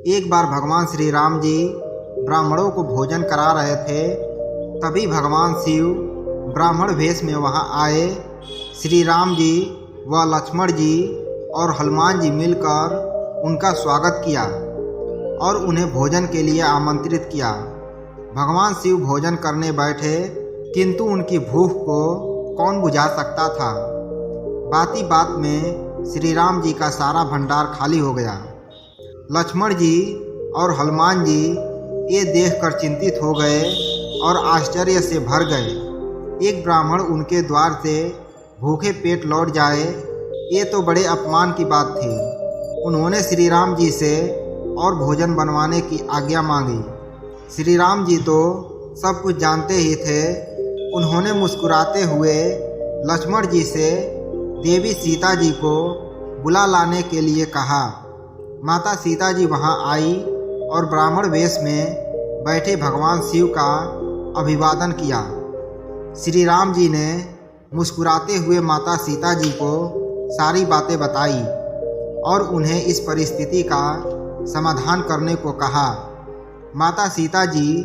एक बार भगवान श्री राम जी ब्राह्मणों को भोजन करा रहे थे। तभी भगवान शिव ब्राह्मण वेश में वहां आए। श्री राम जी व लक्ष्मण जी और हनुमान जी मिलकर उनका स्वागत किया और उन्हें भोजन के लिए आमंत्रित किया। भगवान शिव भोजन करने बैठे, किंतु उनकी भूख को कौन बुझा सकता था। बाती बात में श्री राम जी का सारा भंडार खाली हो गया। लक्ष्मण जी और हनुमान जी ये देखकर चिंतित हो गए और आश्चर्य से भर गए। एक ब्राह्मण उनके द्वार से भूखे पेट लौट जाए, ये तो बड़े अपमान की बात थी। उन्होंने श्री राम जी से और भोजन बनवाने की आज्ञा मांगी। श्री राम जी तो सब कुछ जानते ही थे। उन्होंने मुस्कुराते हुए लक्ष्मण जी से देवी सीता जी को बुला लाने के लिए कहा। माता सीता जी वहां आई और ब्राह्मण वेश में बैठे भगवान शिव का अभिवादन किया। श्री राम जी ने मुस्कुराते हुए माता सीता जी को सारी बातें बताई और उन्हें इस परिस्थिति का समाधान करने को कहा। माता सीता जी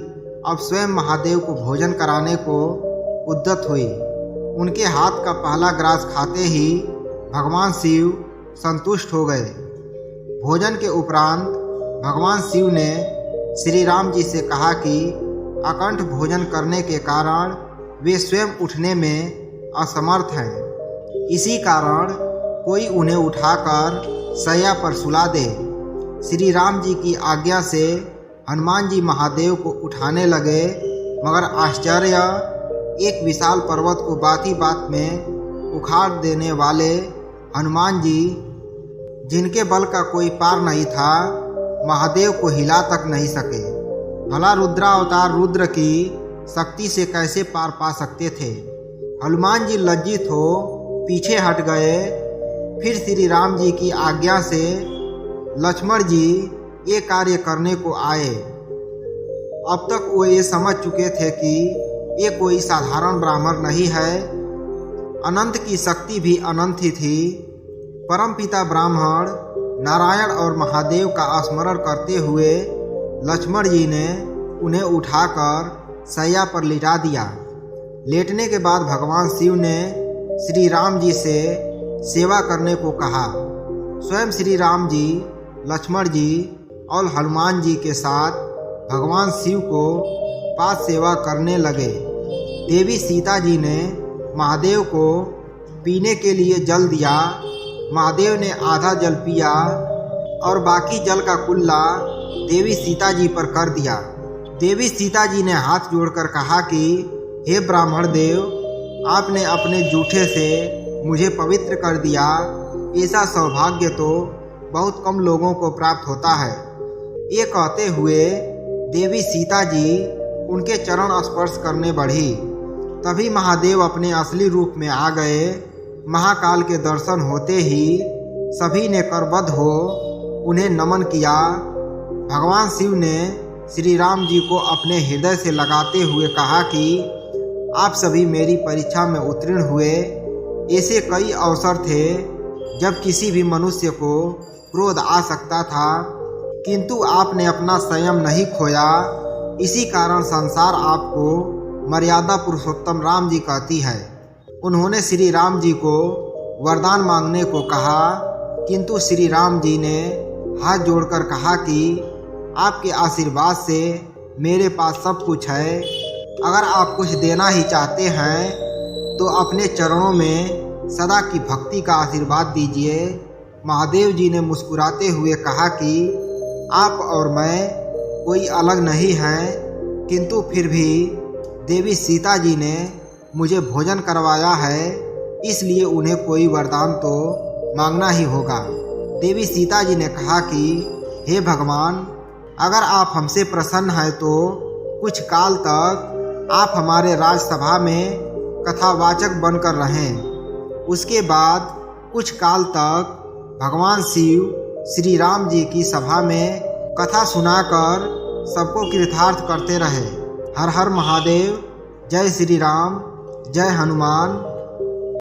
अब स्वयं महादेव को भोजन कराने को उद्यत हुई। उनके हाथ का पहला ग्रास खाते ही भगवान शिव संतुष्ट हो गए। भोजन के उपरांत भगवान शिव ने श्री राम जी से कहा कि अकंठ भोजन करने के कारण वे स्वयं उठने में असमर्थ हैं। इसी कारण कोई उन्हें उठाकर शैया पर सुला दे। श्री राम जी की आज्ञा से हनुमान जी महादेव को उठाने लगे, मगर आश्चर्य, एक विशाल पर्वत को बाती बात में उखाड़ देने वाले हनुमान जी, जिनके बल का कोई पार नहीं था, महादेव को हिला तक नहीं सके। भला रुद्रावतार रुद्र की शक्ति से कैसे पार पा सकते थे। हनुमान जी लज्जित हो पीछे हट गए। फिर श्री राम जी की आज्ञा से लक्ष्मण जी ये कार्य करने को आए। अब तक वो ये समझ चुके थे कि ये कोई साधारण ब्राह्मण नहीं है, अनंत की शक्ति भी अनंत ही थी। परमपिता ब्राह्मण नारायण और महादेव का स्मरण करते हुए लक्ष्मण जी ने उन्हें उठाकर शैया पर लिटा दिया। लेटने के बाद भगवान शिव ने श्री राम जी से सेवा करने को कहा। स्वयं श्री राम जी, लक्ष्मण जी और हनुमान जी के साथ भगवान शिव को पाद सेवा करने लगे। देवी सीता जी ने महादेव को पीने के लिए जल दिया। महादेव ने आधा जल पिया और बाकी जल का कुल्ला देवी सीता जी पर कर दिया। देवी सीता जी ने हाथ जोड़कर कहा कि हे ब्राह्मण देव, आपने अपने जूठे से मुझे पवित्र कर दिया। ऐसा सौभाग्य तो बहुत कम लोगों को प्राप्त होता है। ये कहते हुए देवी सीता जी उनके चरण स्पर्श करने बढ़ी। तभी महादेव अपने असली रूप में आ गए। महाकाल के दर्शन होते ही सभी ने करबद्ध हो उन्हें नमन किया। भगवान शिव ने श्री राम जी को अपने हृदय से लगाते हुए कहा कि आप सभी मेरी परीक्षा में उत्तीर्ण हुए। ऐसे कई अवसर थे जब किसी भी मनुष्य को क्रोध आ सकता था, किंतु आपने अपना संयम नहीं खोया। इसी कारण संसार आपको मर्यादा पुरुषोत्तम राम जी कहती है। उन्होंने श्री राम जी को वरदान मांगने को कहा, किंतु श्री राम जी ने हाथ जोड़कर कहा कि आपके आशीर्वाद से मेरे पास सब कुछ है। अगर आप कुछ देना ही चाहते हैं तो अपने चरणों में सदा की भक्ति का आशीर्वाद दीजिए। महादेव जी ने मुस्कुराते हुए कहा कि आप और मैं कोई अलग नहीं हैं, किंतु फिर भी देवी सीता जी ने मुझे भोजन करवाया है, इसलिए उन्हें कोई वरदान तो मांगना ही होगा। देवी सीता जी ने कहा कि हे भगवान, अगर आप हमसे प्रसन्न हैं तो कुछ काल तक आप हमारे राजसभा में कथावाचक बनकर रहें। उसके बाद कुछ काल तक भगवान शिव श्री राम जी की सभा में कथा सुनाकर सबको कृतार्थ करते रहे। हर हर महादेव। जय श्री राम, जय हनुमान।